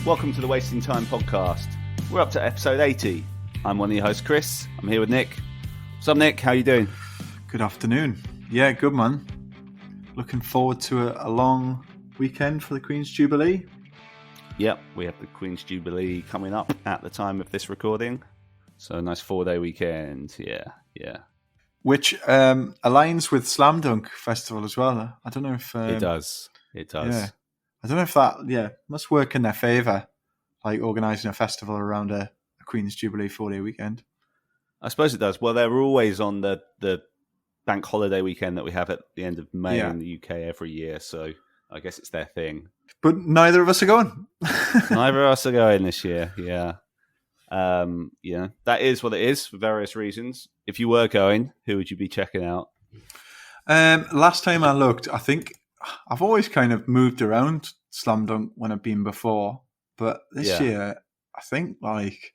Welcome to the Wasting Time podcast. We're up to episode 80. I'm one of your hosts, Chris. I'm here with Nick. What's up, Nick? How you doing? Good afternoon. Yeah, good, man. Looking forward to a long weekend for the Queen's Jubilee. Yep, we have the Queen's Jubilee coming up at the time of this recording. So a nice 4-day weekend. Yeah. Which aligns with Slam Dunk Festival as well. I don't know if... It does. Yeah. I don't know if that, must work in their favour, like organising a festival around a Queen's Jubilee 4-day weekend. I suppose it does. Well, they're always on the bank holiday weekend that we have at the end of May in the UK every year. So I guess it's their thing. But neither of us are going. Neither of us are going this year, yeah. That is what it is for various reasons. If you were going, who would you be checking out? Last time I looked, I think I've always kind of moved around Slam Dunk when I've been before, but this year I think like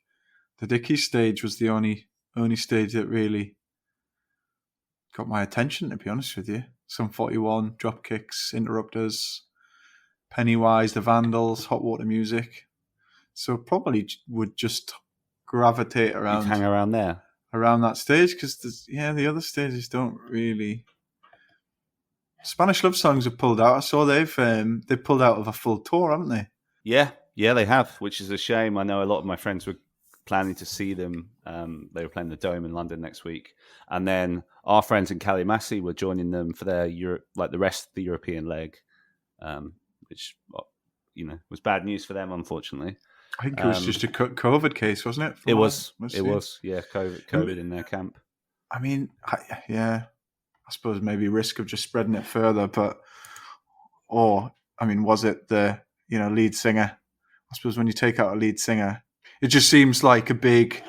the Dickies stage was the only stage that really got my attention, to be honest with you. Some 41, Dropkicks, Interrupters, Pennywise, The Vandals, Hot Water Music. So probably would just gravitate around, hang around there, around that stage, because the other stages don't really. Spanish Love Songs have pulled out. I saw they've pulled out of a full tour, haven't they? Yeah, they have, which is a shame. I know a lot of my friends were planning to see them. They were playing the Dome in London next week, and then our friends in Kalimasi were joining them for their the rest of the European leg, which was bad news for them, unfortunately. I think it was just a COVID case, wasn't it? It was. Yeah, COVID in their camp. I mean, I suppose maybe risk of just spreading it further, was it the lead singer? I suppose when you take out a lead singer, it just seems like a big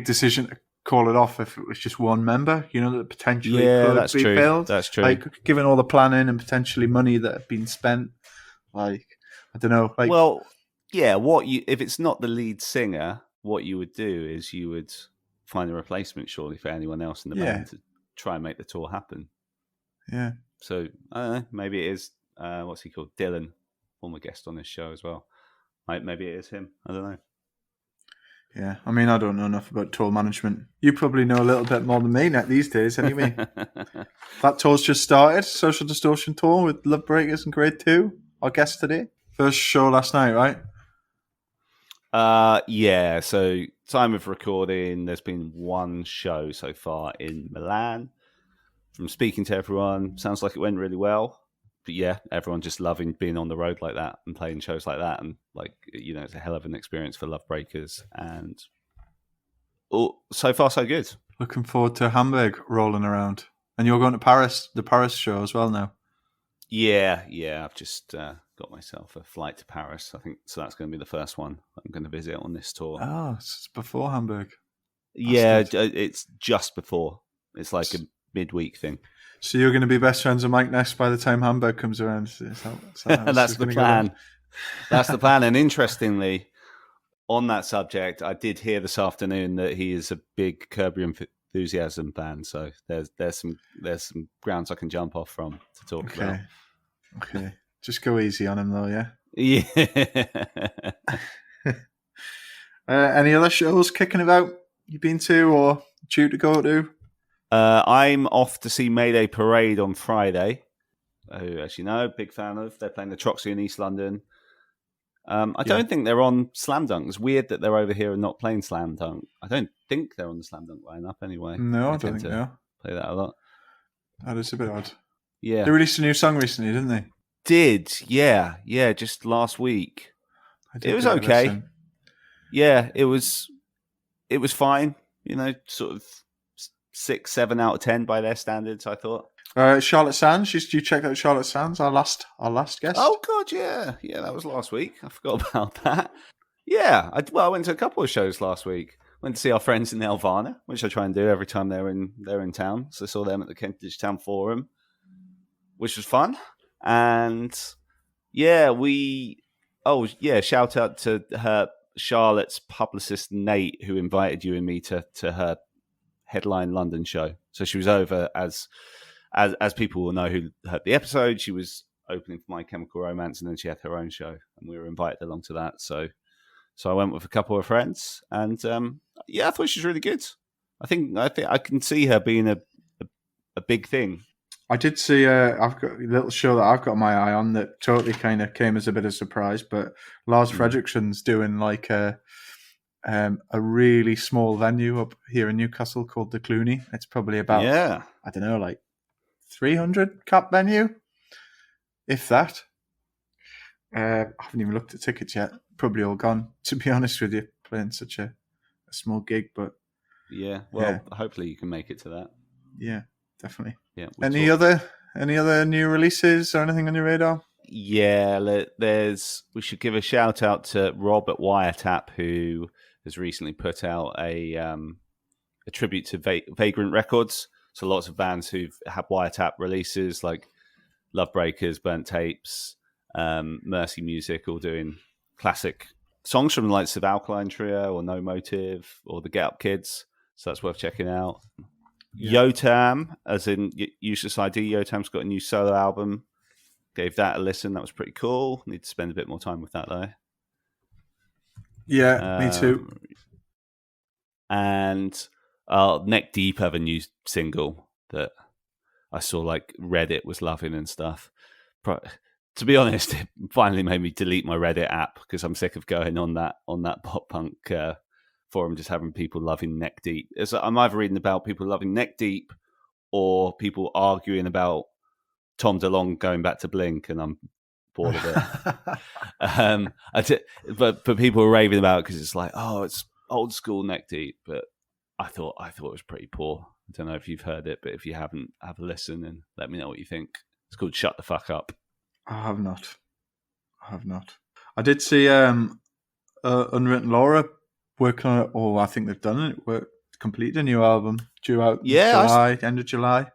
decision to call it off if it was just one member. That potentially could be filled. That's true. Like given all the planning and potentially money that had been spent, I don't know. If it's not the lead singer, what you would do is you would find a replacement, surely, for anyone else in the band to try and make the tour happen. Yeah. So I don't know. Maybe it is. What's he called? Dylan, former guest on this show as well. Maybe it is him. I don't know. Yeah. I mean, I don't know enough about tour management. You probably know a little bit more than me these days, anyway. That tour's just started. Social Distortion tour with LOVEBREAKERS and Grade 2. Our guest today. First show last night, right? Yeah. So time of recording, there's been one show so far in Milan. From speaking to everyone, sounds like it went really well. But yeah, everyone just loving being on the road like that and playing shows like that, and it's a hell of an experience for LOVEBREAKERS. And so far so good. Looking forward to Hamburg rolling around, and you're going to Paris, the Paris show as well now. Yeah. I've just got myself a flight to Paris. I think so. That's going to be the first one I'm going to visit on this tour. Oh, it's before Hamburg. It's just before. It's like a midweek thing. So you're going to be best friends with Mike Ness by the time Hamburg comes around. Is that That's the plan. That's the plan. And interestingly, on that subject, I did hear this afternoon that he is a big Curb Your Enthusiasm fan. So there's some grounds I can jump off from to talk about. Okay. Just go easy on him though, yeah? Yeah. Any other shows kicking about you've been to or due to go to? I'm off to see Mayday Parade on Friday, who, as you know, big fan of. They're playing the Troxy in East London. I don't think they're on Slam Dunk. It's weird that they're over here and not playing Slam Dunk. I don't think they're on the Slam Dunk lineup anyway. No, I don't think they are. Play that a lot. That is a bit odd. Yeah. They released a new song recently, didn't they? Yeah, just last week. It was okay. Yeah, it was fine. Sort of 6, 7 out of 10 by their standards, I thought. Charlotte Sands, you checked out Charlotte Sands, our last guest? Oh god, yeah, that was last week. I forgot about that. Yeah, I went to a couple of shows last week. Went to see our friends in Elvana, which I try and do every time they're in town. So I saw them at the Kentish Town Forum, which was fun. And shout out to Charlotte's publicist Nate, who invited you and me to her headline London show. So she was over, as people will know who heard the episode. She was opening for My Chemical Romance, and then she had her own show, and we were invited along to that. So I went with a couple of friends, and I thought she was really good. I think I can see her being a big thing. I did see I've got a little show that I've got my eye on that totally kind of came as a bit of a surprise, but Lars Fredriksen's doing like a really small venue up here in Newcastle called the Clooney. It's probably about, I don't know, like 300 cap venue, if that. I haven't even looked at tickets yet. Probably all gone, to be honest with you, playing such a small gig. But hopefully you can make it to that. Yeah, definitely. Yeah. Any other new releases or anything on your radar? Yeah, we should give a shout out to Rob at Wiretap, who has recently put out a tribute to Vagrant Records. So lots of bands who've had Wiretap releases like Lovebreakers, Burnt Tapes, Mercy Music, all doing classic songs from the likes of Alkaline Trio or No Motive or the Get Up Kids. So that's worth checking out. Yeah. Yotam, as in Useless ID, Yotam's got a new solo album. Gave that a listen. That was pretty cool. Need to spend a bit more time with that though. Yeah, me too. And Neck Deep have a new single that I saw like Reddit was loving and stuff. To be honest, it finally made me delete my Reddit app because I'm sick of going on that pop punk forum, just having people loving Neck Deep. I'm either reading about people loving Neck Deep or people arguing about Tom DeLonge going back to Blink, and I'm bored of it. But people are raving about it because it's like, oh, it's old school Neck Deep. But I thought it was pretty poor. I don't know if you've heard it, but if you haven't, have a listen and let me know what you think. It's called Shut the Fuck Up. I have not. I did see Unwritten Laura working on it. Oh, I think they've done it. Completed a new album due out end of July.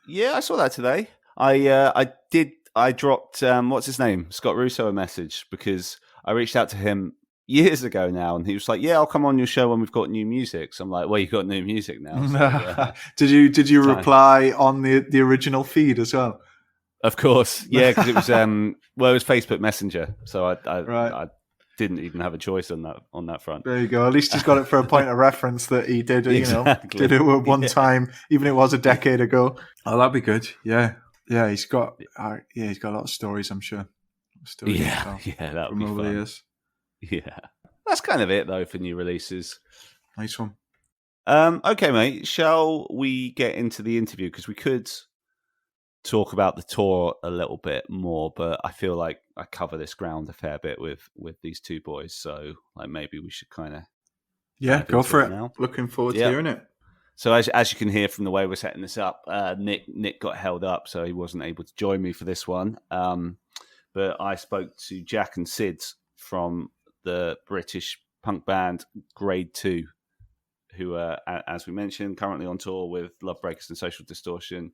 Yeah, I saw that today. I dropped what's his name, Scott Russo, a message because I reached out to him years ago now, and he was like, "Yeah, I'll come on your show when we've got new music." So I'm like, "Well, you've got new music now." So, yeah. Did you reply on the original feed as well? Of course, yeah, because it was it was Facebook Messenger, so I didn't even have a choice on that front. There you go. At least he's got it for a point of reference that he did. Exactly. Did it one time, even if it was a decade ago. Oh, that'd be good. Yeah. He's got a lot of stories. I'm sure. That'd be fun. Years. Yeah, that's kind of it though for new releases. Nice one. Okay, mate. Shall we get into the interview? Because we could talk about the tour a little bit more, but I feel like I cover this ground a fair bit with these two boys, so like maybe we should kind of go for it now. Looking forward to hearing it. So as you can hear from the way we're setting this up, Nick got held up, so he wasn't able to join me for this one. But I spoke to Jack and Sid from the British punk band Grade 2, who are, as we mentioned, currently on tour with Lovebreakers and Social Distortion.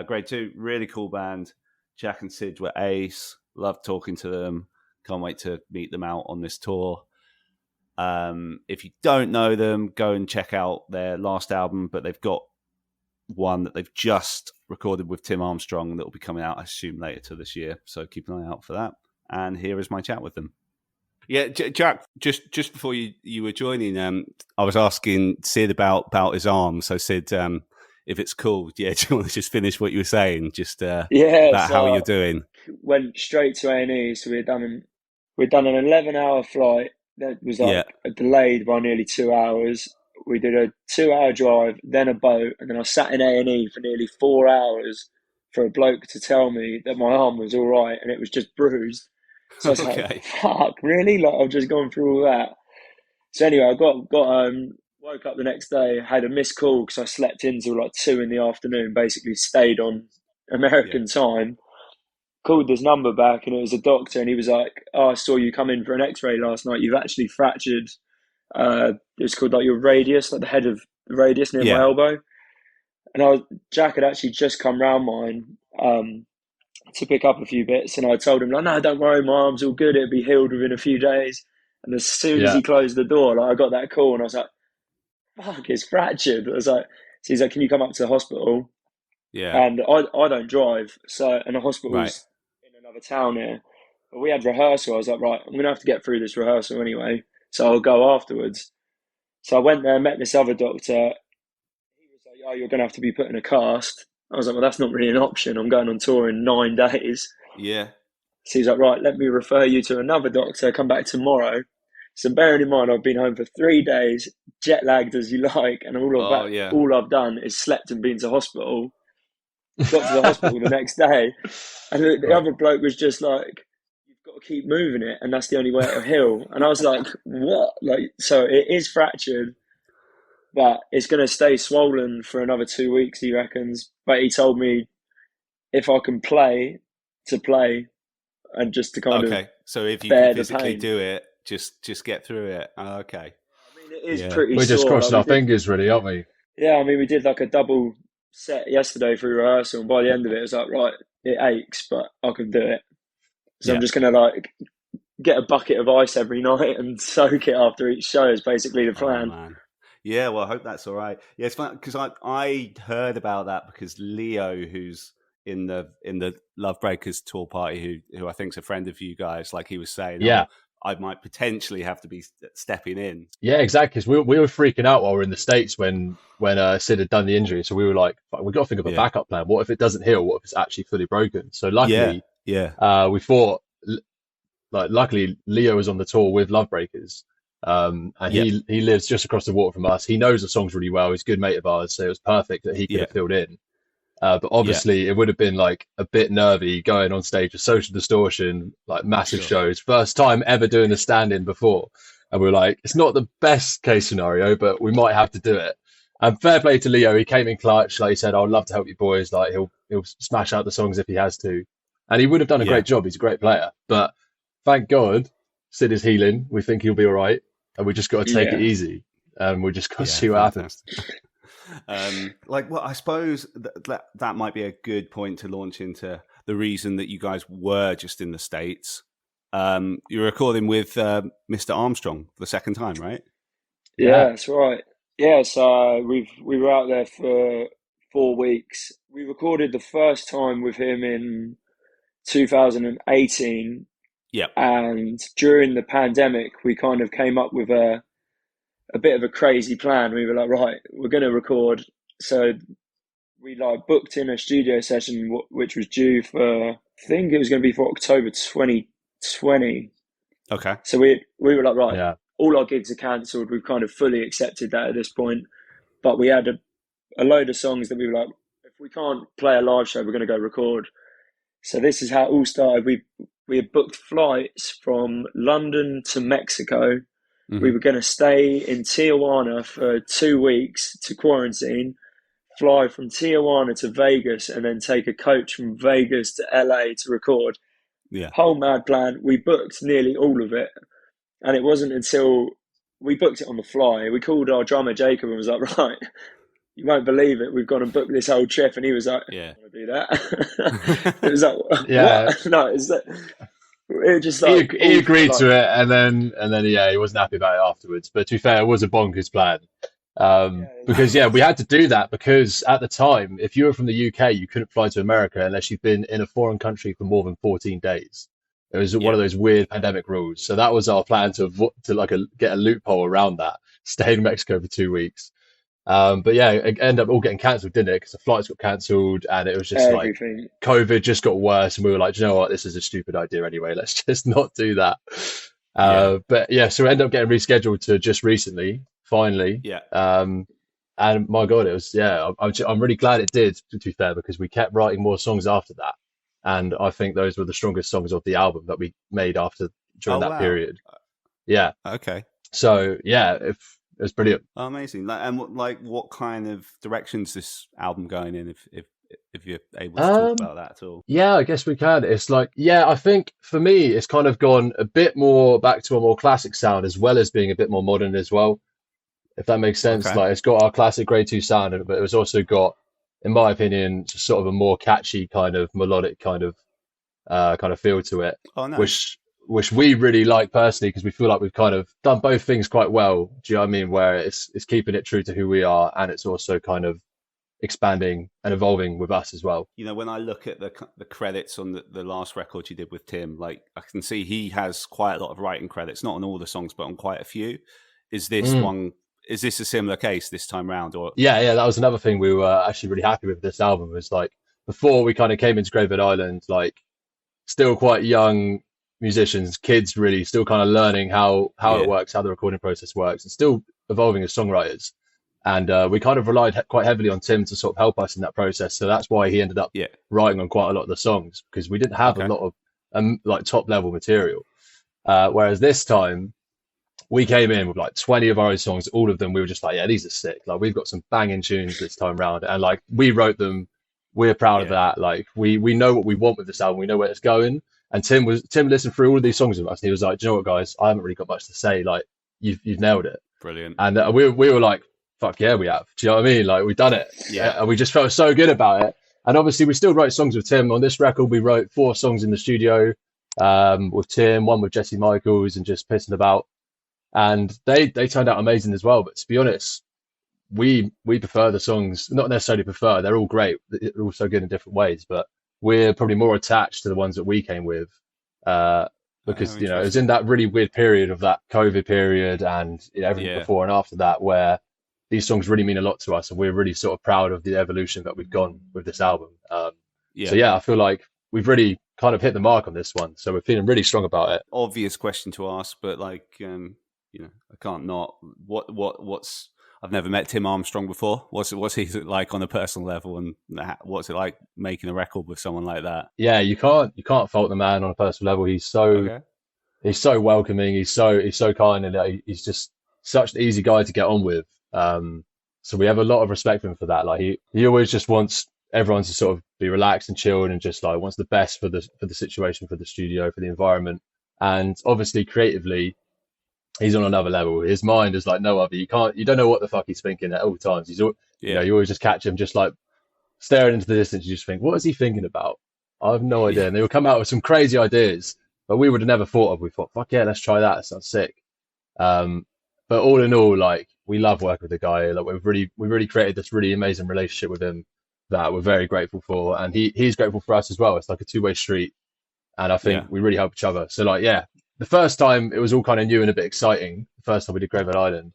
Grade 2, really cool band. Jack and Sid were ace. Loved talking to them. Can't wait to meet them out on this tour. If you don't know them, go and check out their last album, but they've got one that they've just recorded with Tim Armstrong that will be coming out, I assume, later to this year. So keep an eye out for that. And here is my chat with them. Yeah, Jack, just before you were joining, I was asking Sid about his arm. So Sid, if it's cool, do you want to just finish what you were saying, just about how you're doing? Went straight to A&E, so we'd done an 11-hour flight that was delayed by nearly 2 hours. We did a 2-hour drive, then a boat, and then I sat in A&E for nearly 4 hours for a bloke to tell me that my arm was all right and it was just bruised. So I was like, fuck, really? Like, I've just gone through all that. So anyway, I woke up the next day, had a missed call because I slept in till like 2 p.m, basically stayed on American time. Called this number back and it was a doctor, and he was like, "Oh, I saw you come in for an X-ray last night. You've actually fractured. It's called like your radius, like the head of the radius near my elbow." And Jack had actually just come round mine to pick up a few bits, and I told him like, "No, don't worry, my arm's all good. It'll be healed within a few days." And as soon as he closed the door, like I got that call, and I was like, "Fuck, it's fractured." I was like, so he's like, "Can you come up to the hospital?" Yeah. And I don't drive, so and the hospital's in of town here. But we had rehearsal. I was like, right, I'm going to have to get through this rehearsal anyway. So I'll go afterwards. So I went there, met this other doctor. He was like, oh, you're going to have to be put in a cast. I was like, well, that's not really an option. I'm going on tour in 9 days. Yeah. So he's like, right, let me refer you to another doctor. Come back tomorrow. So bearing in mind, I've been home for 3 days, jet lagged as you like, and all I've done is slept and been to hospital. Got to the hospital the next day, and the other bloke was just like, "You've got to keep moving it, and that's the only way it'll heal." And I was like, "What?" Like, so it is fractured, but it's going to stay swollen for another 2 weeks, he reckons. But he told me if I can play, and just to kind of so if you can physically do it, just get through it. Okay. I mean, it is pretty. We're just crossing our fingers, really, aren't we? Yeah, I mean, we did like a double set yesterday through rehearsal, and by the end of it, it was like, right, it aches, but I can do it. So I'm just going to like get a bucket of ice every night and soak it after each show is basically the plan. Oh, man. Yeah, well, I hope that's all right. Yeah, it's fun because I heard about that because Leo, who's in the Lovebreakers tour party, who I think is a friend of you guys, like he was saying, I might potentially have to be stepping in. Yeah, exactly. Because we were freaking out while we were in the States when Sid had done the injury. So we were like, we've got to think of a backup plan. What if it doesn't heal? What if it's actually fully broken? So luckily, we thought, luckily Leo was on the tour with Lovebreakers. And he lives just across the water from us. He knows the songs really well. He's a good mate of ours. So it was perfect that he could have filled in. But obviously it would have been like a bit nervy going on stage with Social Distortion, like massive shows. First time ever doing a stand-in before. And we're like, it's not the best case scenario, but we might have to do it. And fair play to Leo. He came in clutch. Like he said, I'd love to help you boys. Like he'll smash out the songs if he has to. And he would have done a great job. He's a great player. But thank God Sid is healing. We think he'll be all right. And we just got to take it easy. We just got to see what happens. I suppose that might be a good point to launch into the reason that you guys were just in the States. You're recording with Mr. Armstrong for the second time, right? Yeah, that's right. Yeah, so we were out there for 4 weeks. We recorded the first time with him in 2018. Yeah. And during the pandemic, we kind of came up with a bit of a crazy plan. We were like, right, we're going to record. So we like booked in a studio session, which was due for, I think it was going to be for October 2020. Okay. So we were like, right, all our gigs are cancelled. We've kind of fully accepted that at this point. But we had a load of songs that we were like, if we can't play a live show, we're going to go record. So this is how it all started. We had booked flights from London to Mexico. Mm-hmm. We were going to stay in Tijuana for 2 weeks to quarantine, fly from Tijuana to Vegas, and then take a coach from Vegas to LA to record. Yeah. Whole mad plan. We booked nearly all of it. And it wasn't until we booked it on the fly. We called our drummer Jacob and was like, right, you won't believe it. We've gone and booked this whole trip. And he was like, I want to do that. It was like, what? No, it's that. It just like, he agreed to it, and then he wasn't happy about it afterwards. But to be fair, it was a bonkers plan. Because we had to do that because at the time, if you were from the UK, you couldn't fly to America unless you've been in a foreign country for more than 14 days. It was one of those weird pandemic rules. So that was our plan to get a loophole around that. Stay in Mexico for 2 weeks. But it ended up all getting cancelled, didn't it? Because the flights got cancelled, and it was just everything. Like COVID just got worse, and we were like, you know what, this is a stupid idea anyway. Let's just not do that. So we ended up getting rescheduled to just recently, finally. And my God, it was I'm really glad it did. To be fair, because we kept writing more songs after that, and I think those were the strongest songs of the album that we made during that period. Yeah. Okay. So it was brilliant. Oh, amazing. And what kind of direction's this album going in? If you're able to talk about that at all. Yeah, I guess we can. It's like, I think for me, it's kind of gone a bit more back to a more classic sound, as well as being a bit more modern as well. If that makes sense. Okay. Like it's got our classic Grade 2 sound, but it was also got, in my opinion, sort of a more catchy kind of melodic kind of feel to it. Oh, nice. Which we really like personally, because we feel like we've kind of done both things quite well. Do you know what I mean? Where it's keeping it true to who we are, and it's also kind of expanding and evolving with us as well. You know, when I look at the credits on the last record you did with Tim, like I can see he has quite a lot of writing credits, not on all the songs, but on quite a few. Is this one? Is this a similar case this time round? Or yeah, that was another thing we were actually really happy with this album. Was like before we kind of came into Graveyard Island, like still quite young musicians, kids really still kind of learning how it works, how the recording process works, and still evolving as songwriters. And we kind of relied quite heavily on Tim to sort of help us in that process. So that's why he ended up writing on quite a lot of the songs, because we didn't have a lot of like top level material. Whereas this time we came in with like 20 of our own songs, all of them. We were just like, yeah, these are sick. Like we've got some banging tunes this time round, and like we wrote them. We're proud of that. Like we know what we want with this album. We know where it's going. And Tim listened through all of these songs with us, and he was like, "Do you know what, guys? I haven't really got much to say. Like you've nailed it." Brilliant. And we were like, fuck yeah, we have. Do you know what I mean? Like we've done it. Yeah. And we just felt so good about it. And obviously we still write songs with Tim. On this record, we wrote 4 songs in the studio with Tim, 1 with Jesse Michaels, and just pissing about. And they turned out amazing as well. But to be honest, we prefer the songs, not necessarily prefer, they're all great. They're all so good in different ways, but we're probably more attached to the ones that we came with. Because, you know, it was in that really weird period of that COVID period and everything before and after that, where these songs really mean a lot to us, and we're really sort of proud of the evolution that we've gone with this album. So yeah, I feel like we've really kind of hit the mark on this one, so we're feeling really strong about it. Obvious question to ask, but like, you know, I can't not. What's I've never met Tim Armstrong before. What's he like on a personal level, and what's it like making a record with someone like that? Yeah, you can't fault the man on a personal level. He's so welcoming. He's so kind, and he's just such an easy guy to get on with. So we have a lot of respect for him for that. Like he always just wants everyone to sort of be relaxed and chilled, and just like wants the best for the situation, for the studio, for the environment. And obviously creatively, he's on another level. His mind is like no other. You don't know what the fuck he's thinking at all times. You know, you always just catch him just like staring into the distance. You just think, what is he thinking about? I have no idea. And they will come out with some crazy ideas, but we would have never thought of. We thought, fuck yeah, let's try that. That sounds sick. But all in all, like we love working with the guy. Like we really created this really amazing relationship with him that we're very grateful for, and he's grateful for us as well. It's like a 2-way street, and I think we really help each other. So like, yeah, the first time it was all kind of new and a bit exciting. The first time we did Graveyard Island,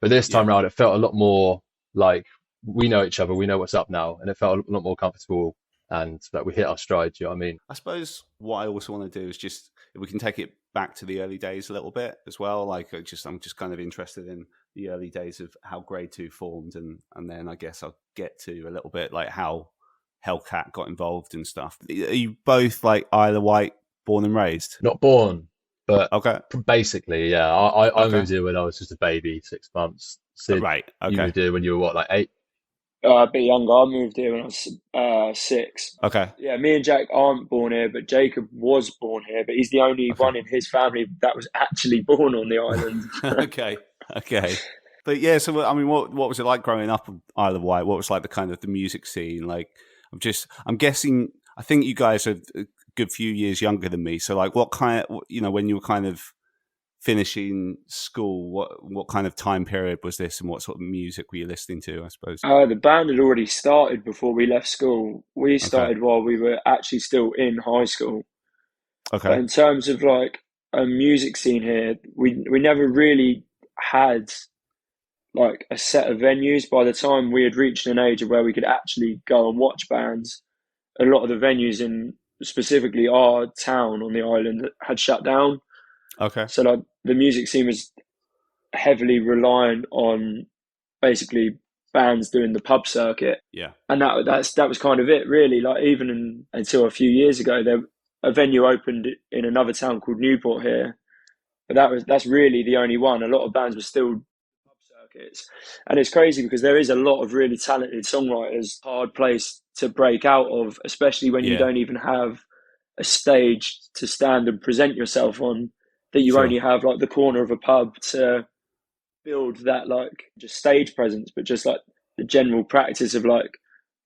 but this time around it felt a lot more like we know each other, we know what's up now, and it felt a lot more comfortable, and that we hit our stride. Do you know what I mean? I suppose what I also want to do is just, if we can take it back to the early days a little bit as well. Like I'm just kind of interested in the early days of how Grade 2 formed, and then I guess I'll get to a little bit like how Hellcat got involved and stuff. Are you both like Isle of Wight born and raised? Not born, but basically, yeah. I moved here when I was just a baby, 6 months. Sid, right. Okay. You moved here when you were what, like 8? A bit younger. I moved here when I was 6. Okay. Yeah, me and Jack aren't born here, but Jacob was born here. But he's the only one in his family that was actually born on the island. Okay. But yeah, so I mean, what was it like growing up on Isle of Wight? What was like the kind of the music scene? Like, I'm guessing. I think you guys are a good few years younger than me. So like, what kind of, you know, when you were kind of finishing school, what kind of time period was this, and what sort of music were you listening to, I suppose? The band had already started before we left school. We started while we were actually still in high school. Okay. But in terms of like a music scene here, we never really had like a set of venues. By the time we had reached an age of where we could actually go and watch bands, a lot of the venues in specifically our town on the island had shut down. Okay. So like the music scene was heavily reliant on basically bands doing the pub circuit. Yeah. And that was kind of it really. Like even until a few years ago, a venue opened in another town called Newport here, but that's really the only one. A lot of bands were still pub circuits, and it's crazy because there is a lot of really talented songwriters. Hard place to break out of, especially when you don't even have a stage to stand and present yourself on. That you only have like the corner of a pub to build that like just stage presence, but just like the general practice of like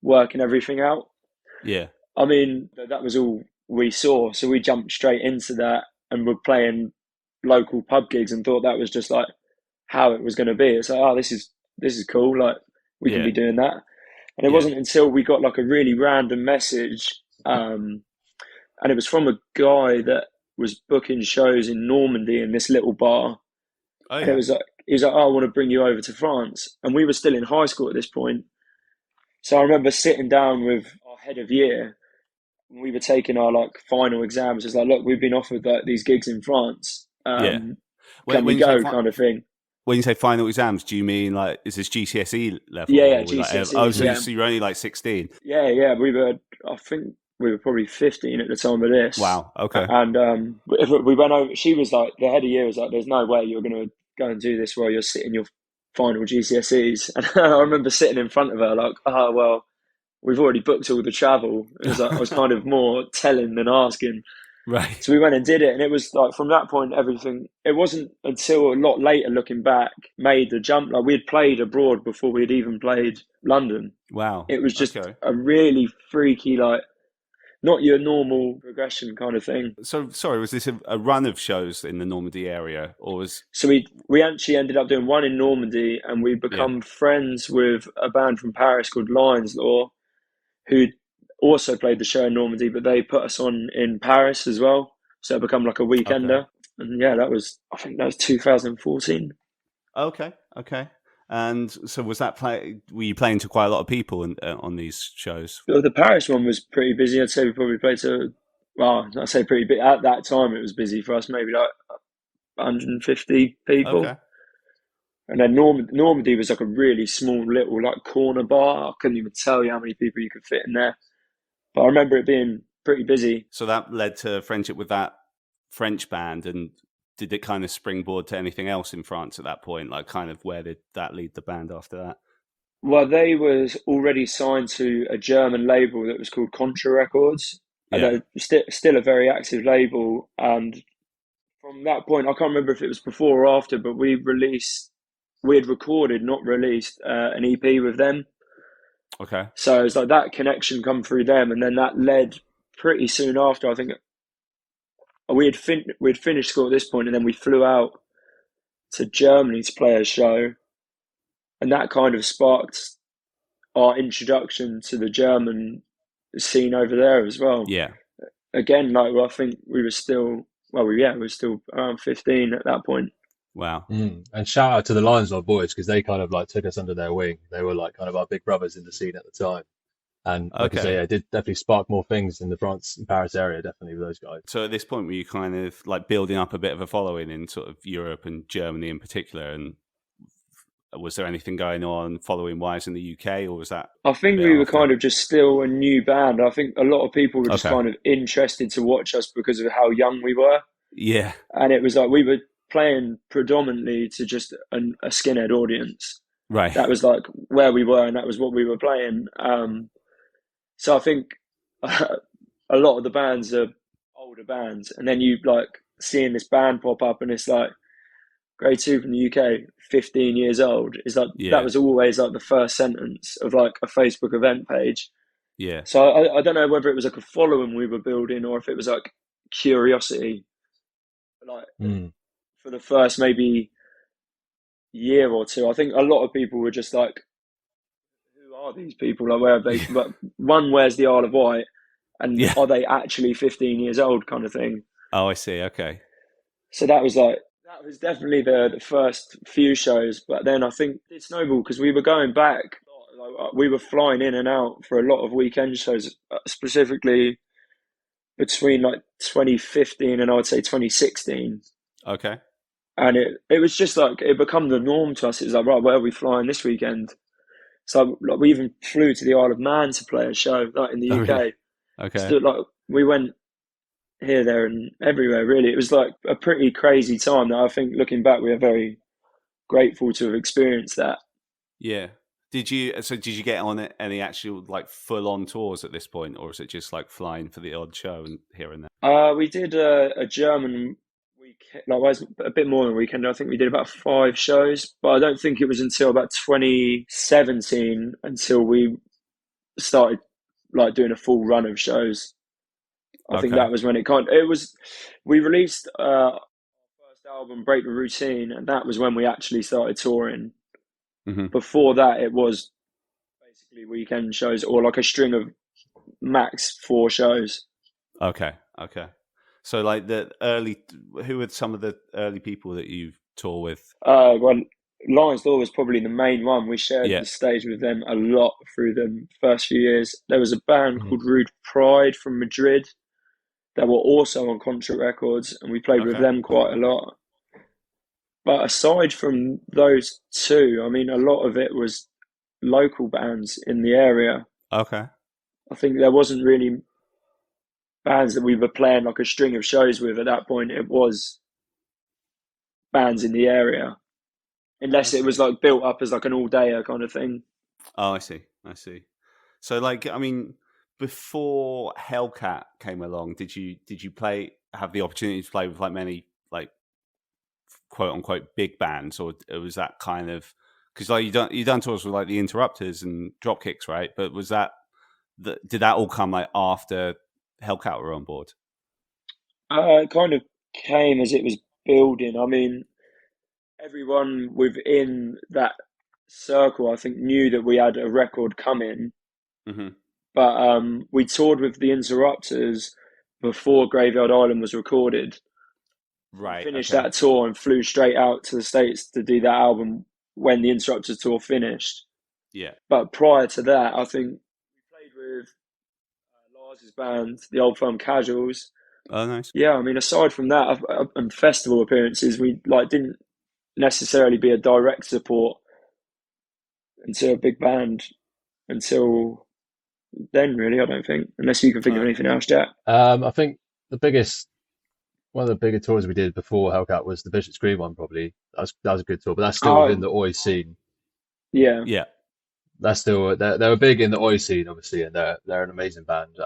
working everything out. Yeah. I mean, that was all we saw. So we jumped straight into that and were playing local pub gigs and thought that was just like how it was going to be. It's like, oh, this is cool. Like we can be doing that. And it wasn't until we got like a really random message, and it was from a guy that was booking shows in Normandy in this little bar. Oh, yeah. And he was like, oh, I want to bring you over to France. And we were still in high school at this point. So I remember sitting down with our head of year. We were taking our like final exams. It's like, look, we've been offered like these gigs in France. Can we go, kind of thing. When you say final exams, do you mean like, is this GCSE level? Yeah, GCSE. Like, so you're only like 16? Yeah. I think we were probably 15 at the time of this. Wow, okay. And we went over, she was like, the head of year was like, there's no way you're going to go and do this while you're sitting your final GCSEs. And I remember sitting in front of her like, oh, well, we've already booked all the travel. It was like, I was kind of more telling than asking. Right. So we went and did it, and it was like from that point, everything. It wasn't until a lot later, looking back, made the jump. Like we had played abroad before we had even played London. Wow. It was just a really freaky, like not your normal progression kind of thing. So sorry, was this a run of shows in the Normandy area, or was? So we actually ended up doing one in Normandy, and we become friends with a band from Paris called Lions Law, who also played the show in Normandy, but they put us on in Paris as well. So it become like a weekender. Okay. And yeah, I think that was 2014. Okay. And so was that were you playing to quite a lot of people on these shows? The Paris one was pretty busy. I'd say we probably played to, well, I'd say pretty big. At that time, it was busy for us, maybe like 150 people. Okay. And then Normandy was like a really small little like corner bar. I couldn't even tell you how many people you could fit in there. But I remember it being pretty busy. So that led to friendship with that French band, and did it kind of springboard to anything else in France at that point? Like, kind of where did that lead the band after that? Well, they was already signed to a German label that was called Contra Records. Yeah. Still a very active label. And from that point, I can't remember if it was before or after, but we had recorded, not released, an EP with them. Okay. So it's like that connection come through them, and then that led pretty soon after. I think we'd finished school at this point, and then we flew out to Germany to play a show, and that kind of sparked our introduction to the German scene over there as well. Yeah. Again, like I think we were still around 15 at that point. Wow. And shout out to the Lions Law boys, because they kind of like took us under their wing. They were like kind of our big brothers in the scene at the time. And like I say, it did definitely spark more things in the France and Paris area, definitely with those guys. So at this point, were you kind of like building up a bit of a following in sort of Europe and Germany in particular? And was there anything going on following wise in the UK, or was that? I think we were kind of just still a new band. I think a lot of people were just kind of interested to watch us because of how young we were. Yeah. And it was like we were playing predominantly to just a skinhead audience. Right. That was like where we were, and that was what we were playing. So I think a lot of the bands are older bands, and then you like seeing this band pop up, and it's like grade 2 from the UK, 15 years old. Is like that was always like the first sentence of like a Facebook event page. Yeah. So I don't know whether it was like a following we were building, or if it was like curiosity, like. For the first maybe year or two, I think a lot of people were just like, who are these people? Like, where have they? But one, where's the Isle of Wight? And are they actually 15 years old kind of thing? Oh, I see. Okay. So that was definitely the first few shows. But then I think it snowballed because we were going back. Like, we were flying in and out for a lot of weekend shows, specifically between like 2015 and I would say 2016. Okay. And it was just like, it become the norm to us. It was like, right, where are we flying this weekend? So like, we even flew to the Isle of Man to play a show, like in the UK. Really? Okay. So, like, we went here, there, and everywhere, really. It was like a pretty crazy time that I think, looking back, we are very grateful to have experienced that. Yeah. Did you get on any actual like full on tours at this point, or is it just like flying for the odd show and here and there? We did a German like a bit more than a weekend. I think we did about 5 shows, but I don't think it was until about 2017 until we started like doing a full run of shows. I think that was when we released our first album, Break the Routine, and that was when we actually started touring. Mm-hmm. Before that, it was weekend shows, or like a string of max 4 shows. Okay. So like who were some of the early people that you tour with? Well, Lion's Law was probably the main one. We shared the stage with them a lot through the first few years. There was a band called Rude Pride from Madrid that were also on Contra Records, and we played with them quite a lot. But aside from those two, I mean, a lot of it was local bands in the area. Okay. I think there wasn't really bands that we were playing like a string of shows with at that point. It was bands in the area, unless it was like built up as like an all-dayer kind of thing. Oh, I see. So like, I mean, before Hellcat came along, did you have the opportunity to play with like many like quote unquote big bands, or was that kind of, because like you done tours with like the Interrupters and Dropkicks, right? But was that did that all come like after Hellcat were on board? It kind of came as it was building. I mean, everyone within that circle, I think, knew that we had a record coming. Mm-hmm. But we toured with the Interrupters before Graveyard Island was recorded. Right. Finished that tour and flew straight out to the States to do that album when the Interrupters tour finished. Yeah. But prior to that, I think we played with Lars's band, the Old Firm Casuals. Oh, nice. Yeah, I mean, aside from that, and festival appearances, we like didn't necessarily be a direct support into a big band until then, really. I don't think, unless you can think of anything else, Jack. I think one of the bigger tours we did before Hellcat was the Bishop's Green one. Probably that was a good tour, but that's still within the Oi scene. Yeah. That's still they were big in the Oi scene, obviously, and they're an amazing band.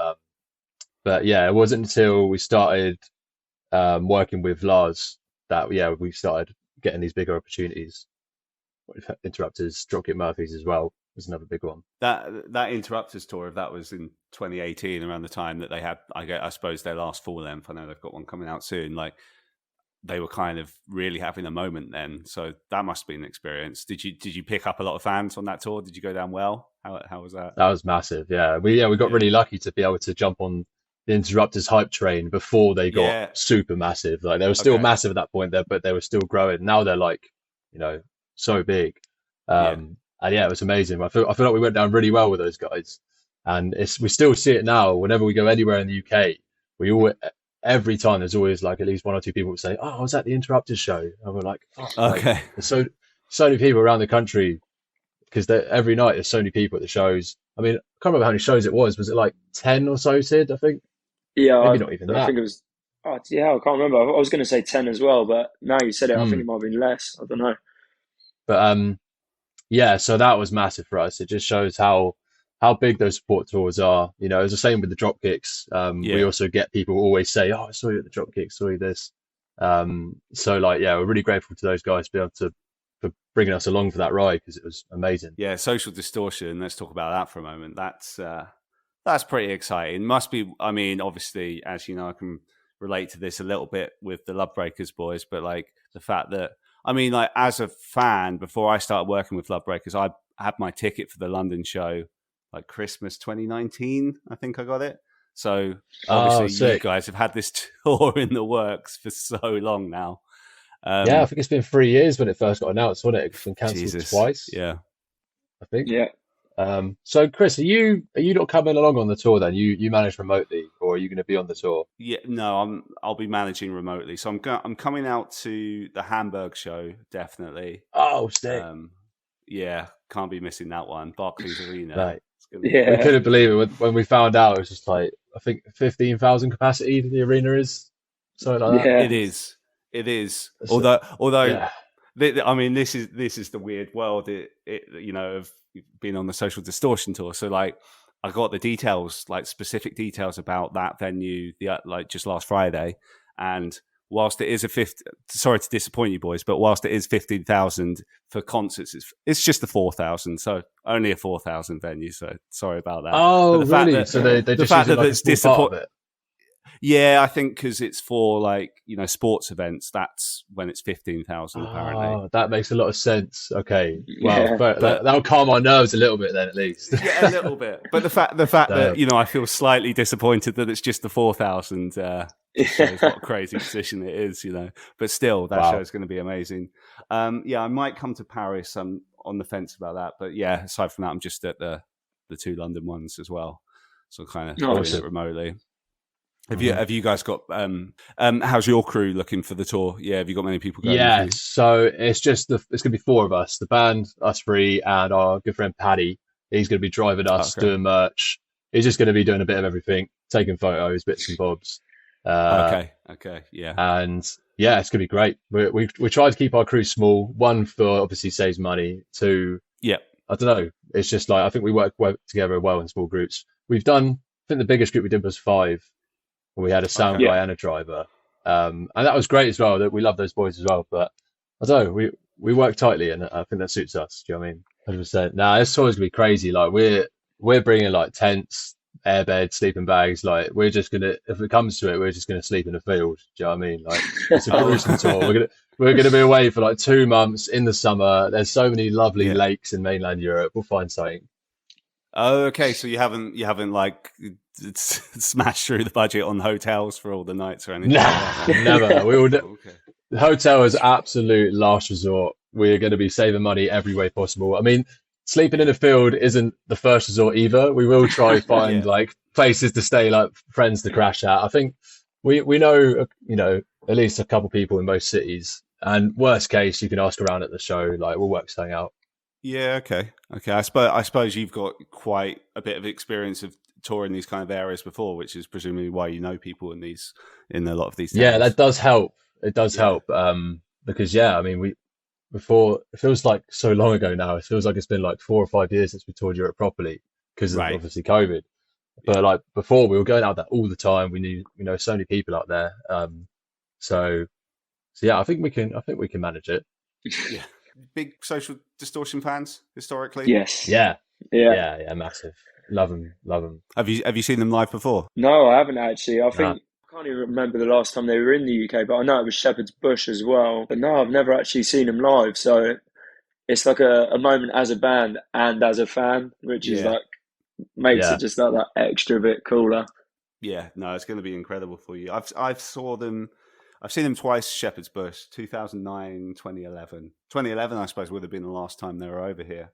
But yeah, it wasn't until we started working with Lars that we started getting these bigger opportunities. Interrupters, Dropkick Murphys as well was another big one. That Interrupters tour, if that was in 2018, around the time that they had, I suppose, their last full length. I know they've got one coming out soon. Like, they were kind of really having a moment then. So that must have been an experience. Did you pick up a lot of fans on that tour? Did you go down well? How was that? That was massive. Yeah, we got really lucky to be able to jump on the Interrupters hype train before they got super massive. Like, they were still massive at that point there, but they were still growing. Now they're like, so big. And it was amazing. I feel like we went down really well with those guys, and we still see it now. Whenever we go anywhere in the UK, every time there's always like at least one or two people who say, "Oh, I was at the Interrupters show," and we're like, "Oh, okay." There's so many people around the country, because every night there's so many people at the shows. I mean, I can't remember how many shows it was. Was it like 10 or so, Sid? I think. Yeah, maybe not even that. I think it was. I can't remember. I was going to say 10 as well, but now you said it, I think it might have been less. I don't know. But so that was massive for us. It just shows how big those support tours are. It was the same with the Dropkicks. We also get people who always say, "Oh, I saw you at the Dropkicks, saw you this." So we're really grateful to those guys for bringing us along for that ride, because it was amazing. Yeah, Social Distortion. Let's talk about that for a moment. That's pretty exciting. Must be. I mean, obviously, as you know, I can relate to this a little bit with the Lovebreakers boys, but like the fact that, I mean, like as a fan, before I started working with Lovebreakers, I had my ticket for the London show like Christmas 2019. I think I got it. So obviously you guys have had this tour in the works for so long now. I think it's been 3 years when it first got announced, wasn't it? It's been cancelled twice. Yeah, I think. Yeah. So Chris, are you not coming along on the tour then? You manage remotely, or are you going to be on the tour? Yeah, no, I'll be managing remotely. So I'm coming out to the Hamburg show, definitely. Oh, stick. Can't be missing that one. Barclays Arena. Right. We couldn't believe it when we found out. It was just like, I think 15,000 capacity the arena is. Something like that. It is. Although I mean, this is the weird world. Of being on the Social Distortion tour. So like, I got the details, like specific details about that venue, just last Friday. And whilst it is sorry to disappoint you boys, but whilst it is 15,000 for concerts, it's just the 4,000. So only a 4,000 venue. So sorry about that. Oh, really? So they just use it like it's disappointing. Yeah, I think because it's for like, you know, sports events. That's when it's 15,000 apparently. Oh, that makes a lot of sense. Okay, well, that'll calm my nerves a little bit then, at least. Yeah, a little bit. But the fact that, you know, I feel slightly disappointed that it's just the 4,000 shows what a crazy position it is, you know. But still, that show is going to be amazing. Yeah, I might come to Paris. I'm on the fence about that, but yeah, aside from that, I'm just at the 2 London ones as well. So kind of doing it remotely. Have you guys got how's your crew looking for the tour? Yeah, have you got many people going? Yeah, so it's just it's gonna be 4 of us, the band, us 3, and our good friend Paddy. He's gonna be driving us, doing merch. He's just gonna be doing a bit of everything, taking photos, bits and bobs. Okay, yeah. And yeah, it's gonna be great. We try to keep our crew small. 1, for obviously saves money. 2, I don't know. It's just like I think we work together well in small groups. We've done. I think the biggest group we did was 5. We had a sound guy and a driver, and that was great as well. That we love those boys as well. But I don't know, we work tightly, and I think that suits us. Do you know what I mean? 100%. Nah, this tour's gonna be crazy. Like we're bringing like tents, airbeds, sleeping bags. Like we're just gonna, if it comes to it, we're just gonna sleep in the field. Do you know what I mean? Like it's a gruesome tour. We're gonna be away for like 2 months in the summer. There's so many lovely lakes in mainland Europe. We'll find something. Oh, okay. So you haven't like smashed through the budget on hotels for all the nights or anything? Nah, never. We will. Okay. The hotel is absolute last resort. We're going to be saving money every way possible. I mean, sleeping in a field isn't the first resort either. We will try find like places to stay, like friends to crash at. I think we know, you know, at least a couple people in most cities. And worst case, you can ask around at the show. Like we'll work something out. Yeah, okay. I suppose you've got quite a bit of experience of touring these kind of areas before, which is presumably why you know people in a lot of these towns. Yeah, that does help. It does help because I mean, before it feels like so long ago now. It feels like it's been like 4 or 5 years since we toured Europe properly because of obviously COVID. But like before, we were going out there all the time. We knew so many people out there. So yeah, I think we can manage it. Yeah. Big Social Distortion fans historically? Yes. Yeah, massive. Love them. Have you seen them live before? No, I haven't actually. I think I can't even remember the last time they were in the UK, but I know it was Shepherd's Bush as well. But no, I've never actually seen them live. So it's like a moment as a band and as a fan, which is like makes it just like that extra bit cooler. Yeah, no, it's going to be incredible for you. I've seen them twice, Shepherd's Bush, 2009, 2011. 2011, I suppose, would have been the last time they were over here.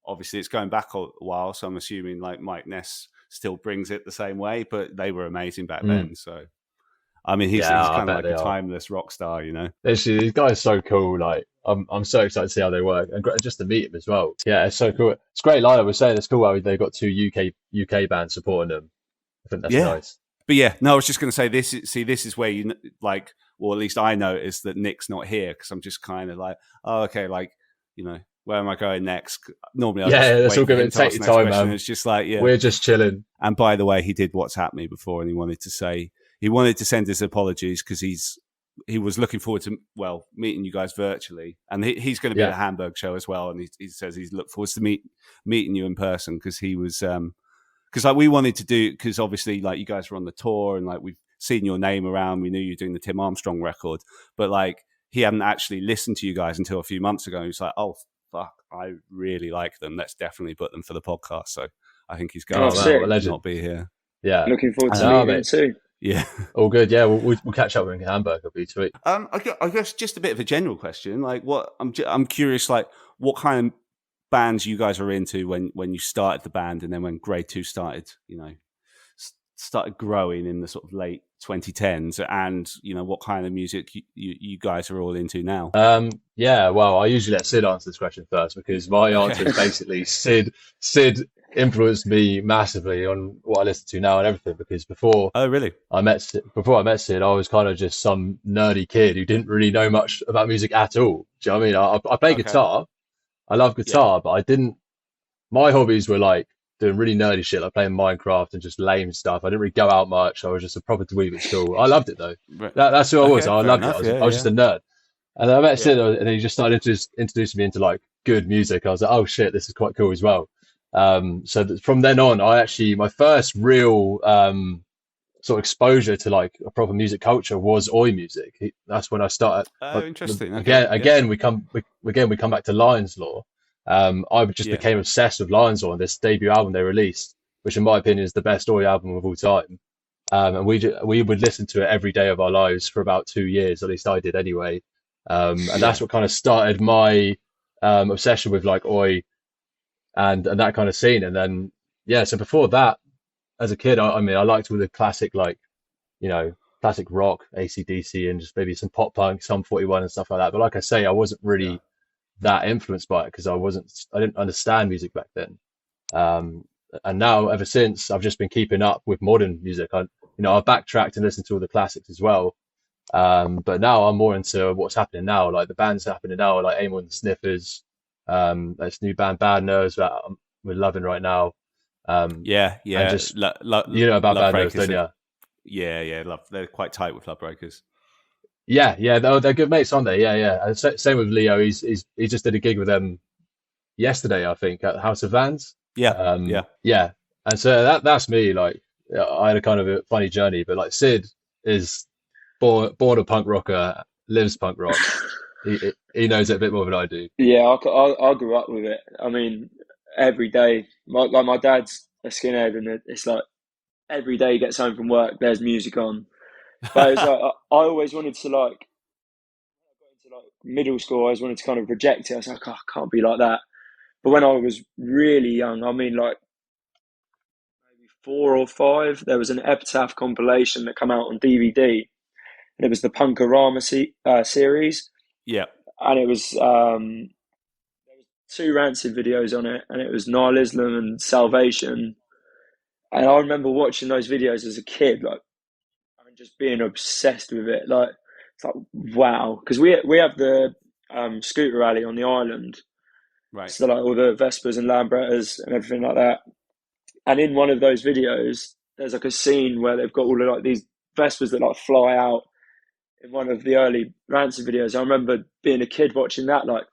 Obviously, it's going back a while, so I'm assuming like Mike Ness still brings it the same way, but they were amazing back then. So, I mean, he's kind of like a timeless rock star, you know? Literally, these guys are so cool. Like, I'm so excited to see how they work and just to meet them as well. Yeah, it's so cool. It's great. Like I was saying, it's cool how they've got 2 UK bands supporting them. I think that's nice. But yeah, no, I was just going to say this is where you like, or at least I noticed that Nick's not here because I'm just kind of like, oh, okay, like, you know, where am I going next? Normally, that's all good. Take your time, man. It's just like, we're just chilling. And by the way, he did WhatsApp me before, and he wanted to send his apologies because he was looking forward to meeting you guys virtually, and he's going to be at the Hamburg show as well, and he says he's looked forward to meeting you in person because he was. Because like we wanted to do, because obviously like you guys were on the tour and like we've seen your name around, we knew you were doing the Tim Armstrong record, but like he hadn't actually listened to you guys until a few months ago. And he was like, "Oh fuck, I really like them. Let's definitely put them for the podcast." So I think he's going to not be here. Yeah, looking forward to meeting him too. Yeah, all good. Yeah, we'll catch up in Hamburg. It'll be sweet. I guess just a bit of a general question. Like, what I'm curious, like, what kind of bands you guys are into when you started the band, and then when Grade 2 started, started growing in the sort of late 2010s, and what kind of music you guys are all into now. Well, I usually let Sid answer this question first because my answer is basically Sid influenced me massively on what I listen to now and everything, because before I met Sid, I was kind of just some nerdy kid who didn't really know much about music at all. Do you know what I mean? I play guitar. I love guitar, but my hobbies were like doing really nerdy shit, like playing Minecraft and just lame stuff. I didn't really go out much. I was just a proper dweeb at school. I loved it though. That's who I was. I loved it. I was just a nerd. And I met Sid, and he just started introducing me into like good music. I was like, oh shit, this is quite cool as well. So from then on, my first real sort of exposure to like a proper music culture was Oi music. That's when I started. Oh, interesting. Again, we come back to Lions Law. I just became obsessed with Lions Law and this debut album they released, which in my opinion is the best Oi album of all time. And we would listen to it every day of our lives for about 2 years, at least I did anyway. And that's what kind of started my obsession with like Oi and that kind of scene. And then so before that, as a kid, I mean, I liked all the classic, like, you know, classic rock, AC/DC, and just maybe some pop punk, Sum 41 and stuff like that. But like I say, I wasn't really that influenced by it because I didn't understand music back then. And now, ever since, I've just been keeping up with modern music. I've backtracked and listened to all the classics as well. But now I'm more into what's happening now, like the bands happening now, like Amon and the Sniffers, this new band Bad Nerves that we're loving right now. And just you know about Bad Nerves, don't you? Yeah. They're quite tight with Lovebreakers. Yeah, they're good mates, aren't they? Yeah. And same with Leo. He just did a gig with them yesterday, I think, at House of Vans. Yeah. And so that's me. Like, I had a kind of a funny journey, but like Sid is born a punk rocker, lives punk rock. he knows it a bit more than I do. Yeah, I grew up with it. I mean, every day, my dad's a skinhead, and it's like every day he gets home from work, there's music on. But it's like I always wanted to, like, when I got into like middle school, I always wanted to kind of reject it. I was like, I can't be like that. But when I was really young, I mean, like maybe 4 or 5, there was an Epitaph compilation that came out on DVD, and it was the Punkorama series. Yeah, and it was there was 2 Rancid videos on it, and it was Nihilism and Salvation. And I remember watching those videos as a kid, like, and just being obsessed with it. Like, it's like, wow, because we have the scooter rally on the island. Right. So like all the Vespers and Lambrettas and everything like that. And in one of those videos, there's like a scene where they've got all of like these Vespers that like fly out in one of the early Rancid videos. I remember being a kid watching that, like,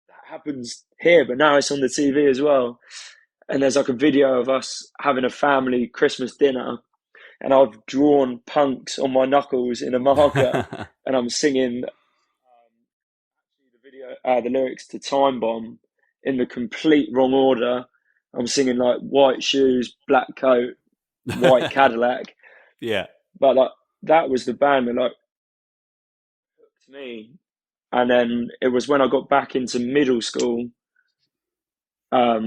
that happens here, but now it's on the TV as well. And there's like a video of us having a family Christmas dinner, and I've drawn punks on my knuckles in a marker, and I'm singing the lyrics to Time Bomb in the complete wrong order. I'm singing like white shoes, black coat, white Cadillac. Yeah. But like that was the band that like hooked me. And then it was when I got back into middle school. I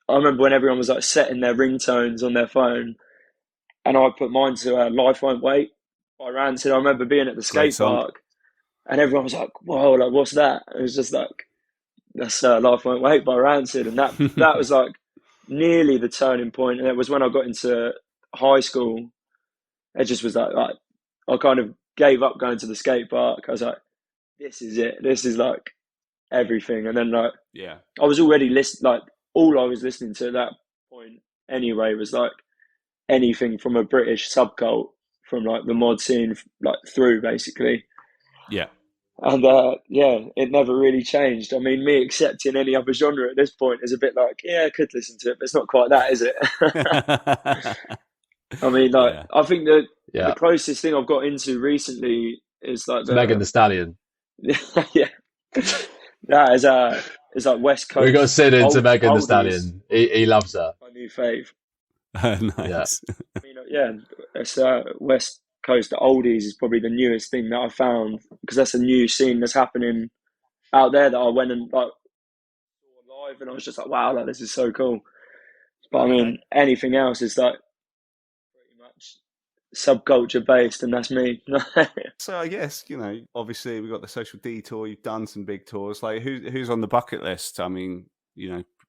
remember when everyone was like setting their ringtones on their phone, and I put mine to "Life Won't Wait" by Rancid. I remember being at the skate park, and everyone was like, "Whoa, like what's that?" It was just like, "That's "Life Won't Wait" by Rancid," and that was like nearly the turning point. And it was when I got into high school. It just was like I kind of gave up going to the skate park. I was like, "This is it. This is like everything." And then like, I was already all I was listening to at that point anyway was like anything from a British subcult, from like the mod scene, like through basically. Yeah. And it never really changed. I mean, me accepting any other genre at this point is a bit like, yeah, I could listen to it, but it's not quite that, is it? I mean, like, I think that the closest thing I've got into recently is like Megan Thee Stallion. Yeah. That is like West Coast. We got Sid into Megan Thee Stallion. He loves her. My new fave. Nice. Yeah. I mean, it's West Coast oldies is probably the newest thing that I found, because that's a new scene that's happening out there that I went and like saw live, and I was just like, wow, like this is so cool. But I mean, anything else is like pretty much subculture based, and that's me. So I guess, obviously we've got the Social D tour. You've done some big tours. Like who's on the bucket list? I mean,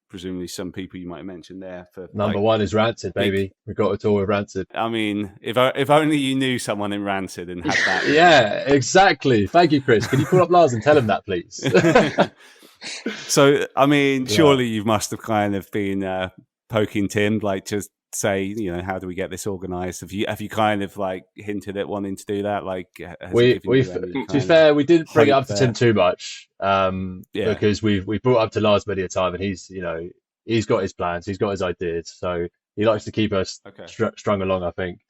presumably some people you might have mentioned there. For number one is Rancid, baby. We've got a tour with Rancid. I mean, if only you knew someone in Rancid and had that. Yeah, exactly. Thank you, Chris. Can you call up Lars and tell him that, please? So, I mean, surely you must have kind of been poking Tim, like, just say, how do we get this organised? Have you kind of like hinted at wanting to do that? Like, to be fair, we didn't bring it up to Tim too much, because we've brought up to Lars many a time, and he's got his plans, he's got his ideas, so he likes to keep us strung along, I think.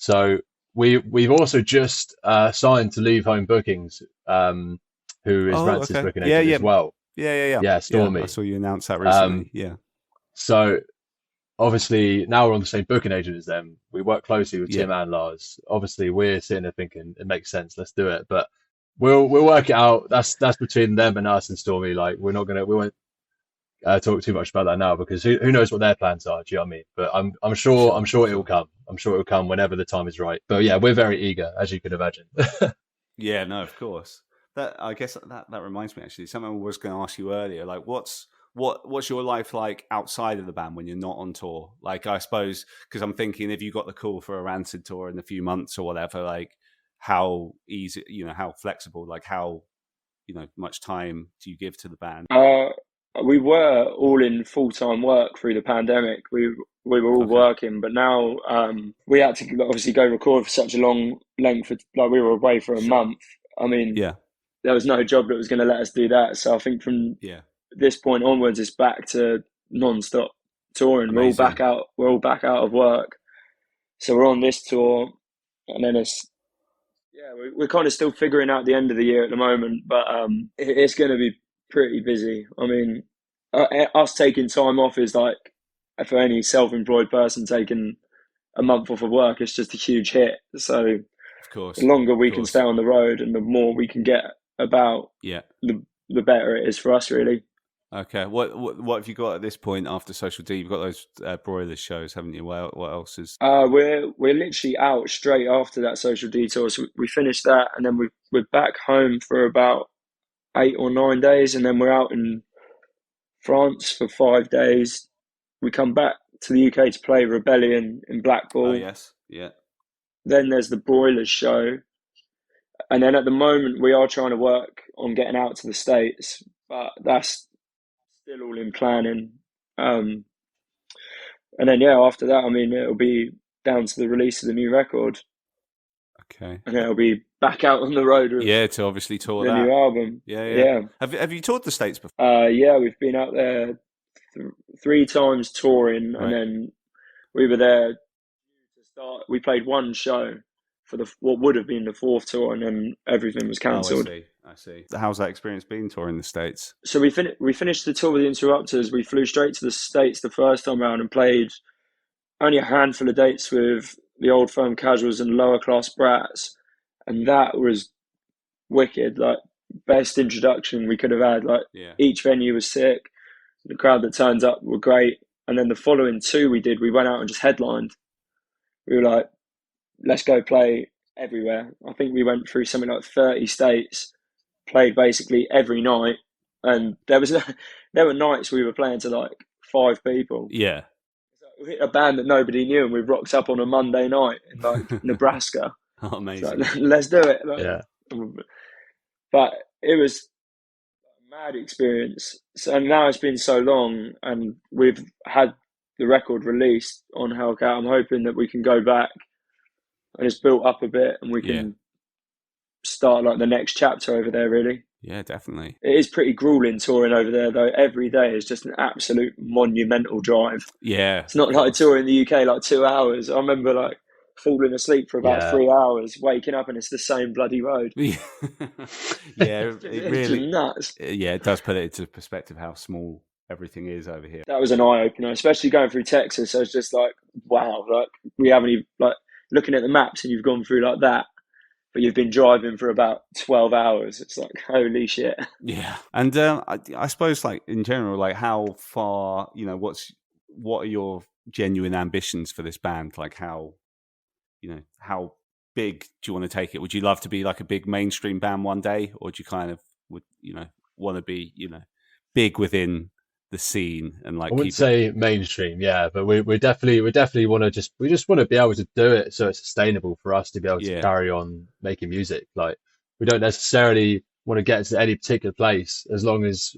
So we've also just signed to Leave Home Bookings, who is Rancid's booking agent as well. Yeah, Stormy. I saw you announce that recently. So obviously now we're on the same booking agent as them. We work closely with Tim and Lars. Obviously we're sitting there thinking it makes sense, let's do it. But we'll work it out. That's between them and us and Stormy. Like we won't talk too much about that now, because who knows what their plans are. Do you know what I mean? But I'm sure it will come. I'm sure it will come whenever the time is right. But yeah, we're very eager, as you can imagine. Yeah, no, of course. I guess that reminds me, actually, something I was going to ask you earlier. Like, what's your life like outside of the band when you're not on tour? Like, I suppose, because I'm thinking, if you got the call for a Rancid tour in a few months or whatever, like, how easy, how flexible, like, how much time do you give to the band? We were all in full-time work through the pandemic. We were all working, but now we had to obviously go record for such a long length. Like, we were away for a month. I mean, there was no job that was going to let us do that. So I think from this point onwards, it's back to non-stop touring. Amazing. We're all back out of work. So we're on this tour, and then we're kind of still figuring out the end of the year at the moment, but it's going to be pretty busy. I mean, us taking time off is like, for any self-employed person taking a month off of work, it's just a huge hit. So of course, the longer we can stay on the road and the more we can get about, the better it is for us, really. Okay, what have you got at this point after Social D? You've got those Broilers shows, haven't you? What else is? We're literally out straight after that Social D tour. So we finished that, and then we're back home for about 8 or 9 days, and then we're out in France for 5 days. We come back to the UK to play Rebellion in Blackpool. Oh yes, yeah. Then there's the Broilers show, and then at the moment we are trying to work on getting out to the States, but that's still all in planning. And then after that, I mean, it'll be down to the release of the new record. Okay. And it'll be back out on the road. To obviously tour the new album. Yeah. Have you toured the States before? Yeah, we've been out there 3 times touring, and then we were there to start. We played one show for what would have been the 4th tour, and then everything was cancelled. I see. How's that experience been touring the States? So we finished the tour with the Interrupters. We flew straight to the States the first time around and played only a handful of dates with the Old Firm Casuals and Lower Class Brats, and that was wicked. Like, best introduction we could have had. Like, each venue was sick. The crowd that turns up were great. And then the following 2 we went out and just headlined. We were like, let's go play everywhere. I think we went through something like 30 states, played basically every night, and there were nights we were playing to like 5 people. Yeah. We hit a band that nobody knew, and we rocked up on a Monday night in like Nebraska. Oh, amazing. So, let's do it. But it was a mad experience. So now it's been so long, and we've had the record released on Hellcat. I'm hoping that we can go back and it's built up a bit, and we can start like the next chapter over there, really. Yeah, definitely. It is pretty grueling touring over there, though. Every day is just an absolute monumental drive. Yeah. It's not like a tour in the UK, like 2 hours. I remember like falling asleep for about 3 hours, waking up, and it's the same bloody road. It really nuts. Yeah, it does put it into perspective how small everything is over here. That was an eye opener, especially going through Texas. I was just like, wow, like we haven't even like looking at the maps, and you've gone through like that, but you've been driving for about 12 hours. It's like, holy shit. Yeah. And I suppose, like, in general, like, how far, what are your genuine ambitions for this band? Like, how big do you want to take it? Would you love to be like a big mainstream band one day, or do you kind of want to be, big within the scene and like? I wouldn't say mainstream, but we definitely want to we just want to be able to do it so it's sustainable for us to be able to carry on making music. Like, we don't necessarily want to get to any particular place, as long as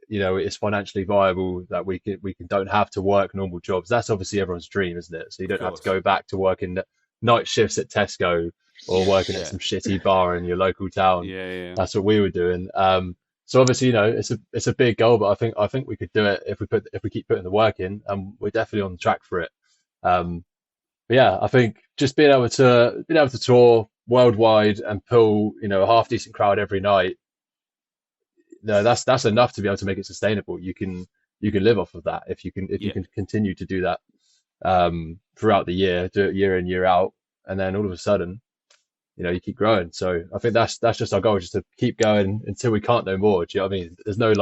it's financially viable, that we don't have to work normal jobs. That's obviously everyone's dream, isn't it? So you don't have to go back to working night shifts at Tesco or working at some shitty bar in your local town. That's what we were doing. So obviously, it's a big goal, but I think we could do it if we keep putting the work in, and we're definitely on track for it. But yeah, I think just being able to tour worldwide and pull, a half decent crowd every night, no, that's enough to be able to make it sustainable. You can live off of that if you can continue to do that throughout the year, do it year in, year out, and then all of a sudden, you keep growing. So I think that's just our goal, just to keep going until we can't no more. Do you know what I mean? There's no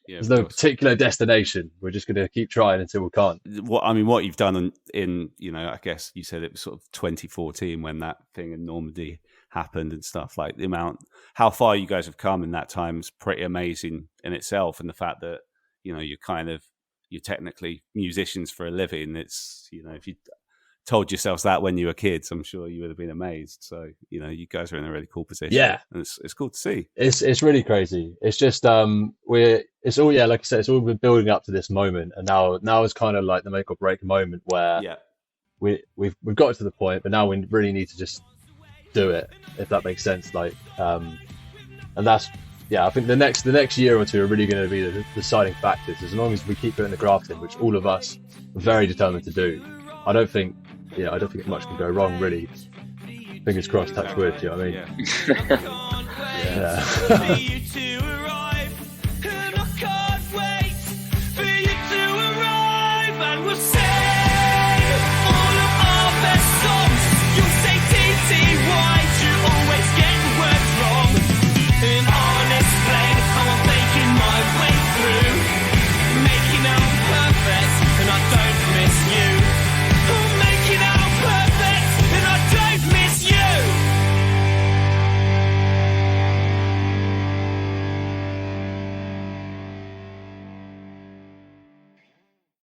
there's no particular destination. We're just going to keep trying until we can't. What you've done in I guess you said it was sort of 2014 when that thing in Normandy happened and stuff, like the amount, how far you guys have come in that time is pretty amazing in itself. And the fact that, you're technically musicians for a living. It's, if you told yourselves that when you were kids, I'm sure you would have been amazed. So, you guys are in a really cool position. Yeah. And it's cool to see. It's really crazy. It's just, it's all, like I said, it's all been building up to this moment. And now it's kind of like the make or break moment where we've got to the point, but now we really need to just do it, if that makes sense. Like, and that's, I think the next year or two are really going to be the deciding factors. As long as we keep doing the grafting, which all of us are very determined to do, I don't think much can go wrong, really. Fingers crossed, touch wood. Do you know what I mean? Yeah.